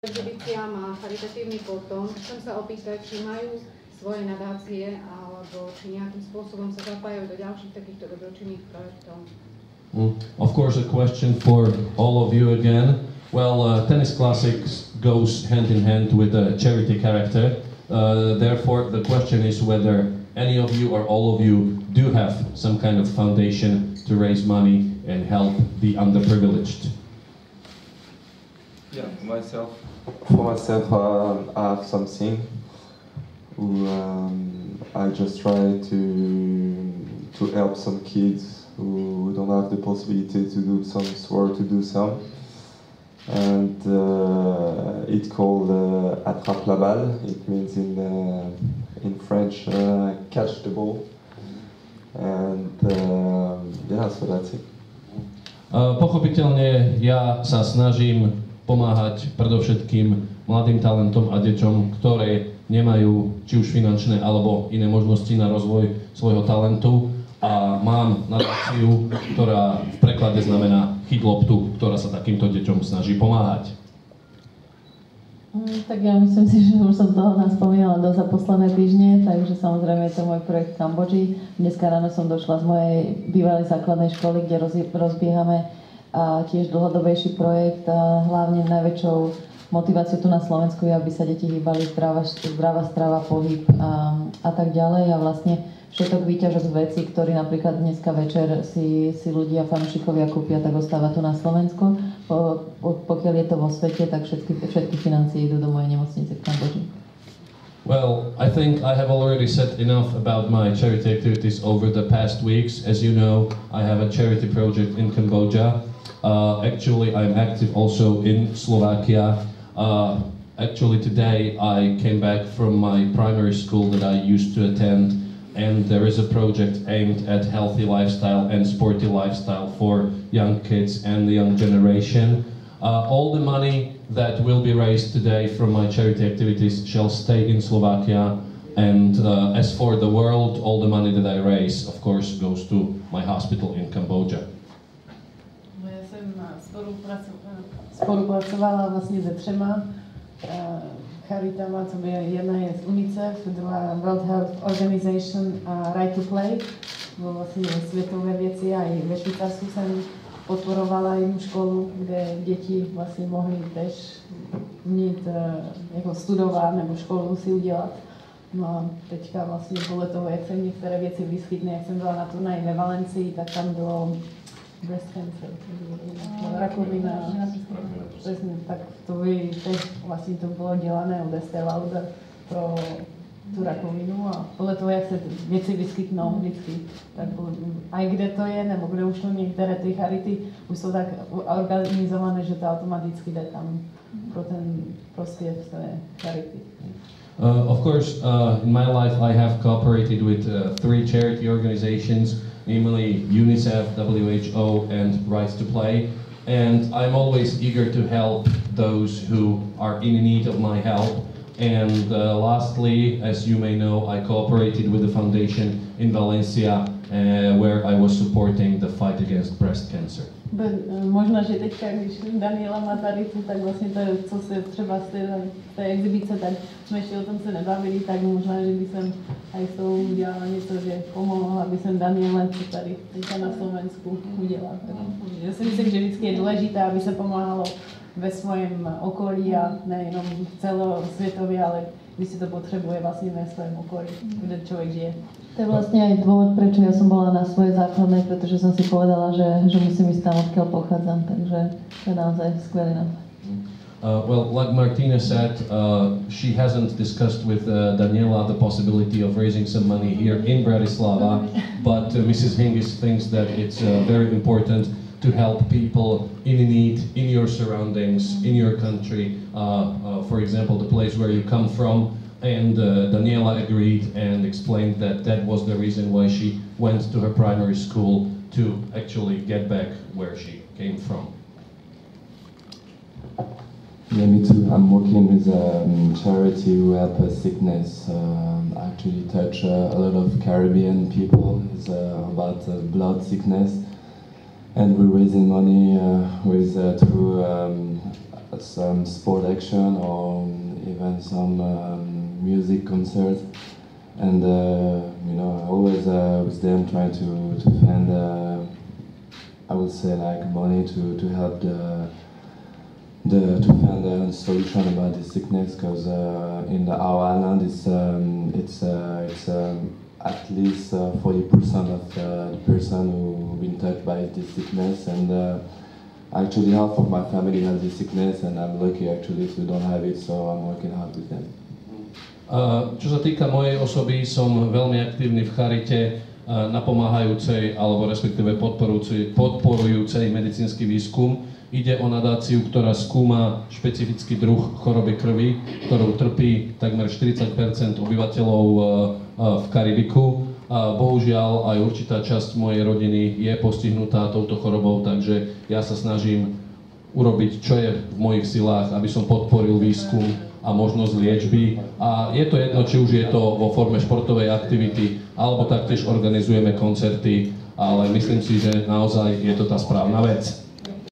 exhibíciám a charitatívny potom. Chcem sa opýtať, či majú svoje nadácie alebo či nejakým spôsobom sa zapájajú do ďalších takýchto dobročinných projektov. Of course, a question for all of you again. Well, Tennis Classics goes hand in hand with a charity character. Therefore, the question is whether any of you or all of you do have some kind of foundation to raise money and help the underprivileged. Yeah, myself. For myself, I have something. I just try to help some kids who don't have the possibility to do some sport, to do some. And it's called Attrape la balle. It means in French, catch the ball. And yeah, so that's it. Pochopiteľne ja sa snažím pomáhať predovšetkým mladým talentom a deťom, ktoré nemajú či už finančné alebo iné možnosti na rozvoj svojho talentu. A mám nadáciu, ktorá v preklade znamená Chyť loptu, ktorá sa takýmto deťom snaží pomáhať. Tak ja myslím si, že už som toho naspomínala dosť za posledné týždne, takže samozrejme je to môj projekt v Kambodži. Dneska ráno som došla z mojej bývalej základnej školy, kde rozbiehame tiež dlhodobejší projekt. Hlavne najväčšou motiváciou tu na Slovensku je, aby sa deti hýbali, zdravá strava, pohyb a tak ďalej. A vlastne všetok výťažok z vecí, ktorý napríklad dneska večer si ľudia, fanúšikovia kúpia, tak ostáva tu na Slovensku. Pokiaľ je to vo svete, tak všetky financie idú do mojej nemocnice v Kambodži. Well, I think I have already said enough about my charity activities over the past weeks. As you know, I have a charity project in Cambodia. Actually, I'm active also in Slovakia. Actually, today I came back from my primary school that I used to attend, and there is a project aimed at healthy lifestyle and sporty lifestyle for young kids and the young generation. All the money that will be raised today from my charity activities shall stay in Slovakia, and as for the world, all the money that I raise, of course, goes to my hospital in Cambodia. Ja som spolupracovala vlastne se 3 charitama, co je, jedna je z UNICEF, druhá World Health Organization a Right to Play, bo vlastne svetové veci, aj ve Švýcarsku som podporovala jednu školu, kde deti vlastně mohli tež mít jako studovat nebo školu si udělat. No a teďka vlastně podle toho, jak se některé věci vyskytne, jak jsem byla na turnaji ve Valencii, tak tam bylo breast cancer, rakovina, přesně, tak to by teď vlastně to bylo dělané od Estée Lauder pro tu rakovinu a podle toho, jak se věci vyskytnou vždycky, tak aj kde to je, nebo kde už to některé ty charity už jsou tak organizované, že to automaticky jde tam pro ten prospěv z té charity. Of course, in my life I have cooperated with 3 charity organizations, namely UNICEF, WHO and Right to Play, and I'm always eager to help those who are in need of my help. And lastly, as you may know, I cooperated with the foundation in Valencia, where I was supporting the fight against breast cancer. Možná, že teďka, když Daniela má tady tu, tak vlastně to, co se třeba z té exibice, tak jsme ještě o tom se nebavili, tak možná, že by jsem aj s tou udělala něco, že pomohla, aby jsem Daniela co tady teďka na Slovensku udělala. Já si myslím, že vždycky je důležité, aby se pomáhalo ve svém okolí a nejenom celosvětově, ale když si to potřebuje vlastně ve svém okolí, kde člověk žije. To je vlastne aj dôvod, prečo ja som bola na svojej základnej, pretože som si povedala, že musím ísť tam, odkiaľ pochádzam, takže to je naozaj skvelý nápad. Well, like Martina said, she hasn't discussed with Daniela the possibility of raising some money here in Bratislava, but Mrs. Hingis thinks that it's very important to help people in need in your surroundings, in your country, for example, the place where you come from. And Daniela agreed and explained that that was the reason why she went to her primary school to actually get back where she came from. Yeah, me too. I'm working with a charity who help sickness, actually touch a lot of Caribbean people. It's about blood sickness. And we're raising money through some sport action or even some music concert. And you know, always with them trying to find, I would say, like money to help to find a solution about this sickness, because in our island it's at least 40% of the person who've been touched by this sickness, and actually half of my family has this sickness, and I'm lucky actually to don't have it, so I'm working hard with them. Čo sa týka mojej osoby, som veľmi aktívny v charite napomáhajúcej alebo respektíve podporujúcej medicínsky výskum. Ide o nadáciu, ktorá skúma špecifický druh choroby krvi, ktorou trpí takmer 40% obyvateľov v Karibiku. A bohužiaľ aj určitá časť mojej rodiny je postihnutá touto chorobou, takže ja sa snažím urobiť, čo je v mojich silách, aby som podporil výskum a možnosť liečby. A je to jedno, či už je to vo forme športovej aktivity, alebo taktiež organizujeme koncerty, ale myslím si, že naozaj je to tá správna vec.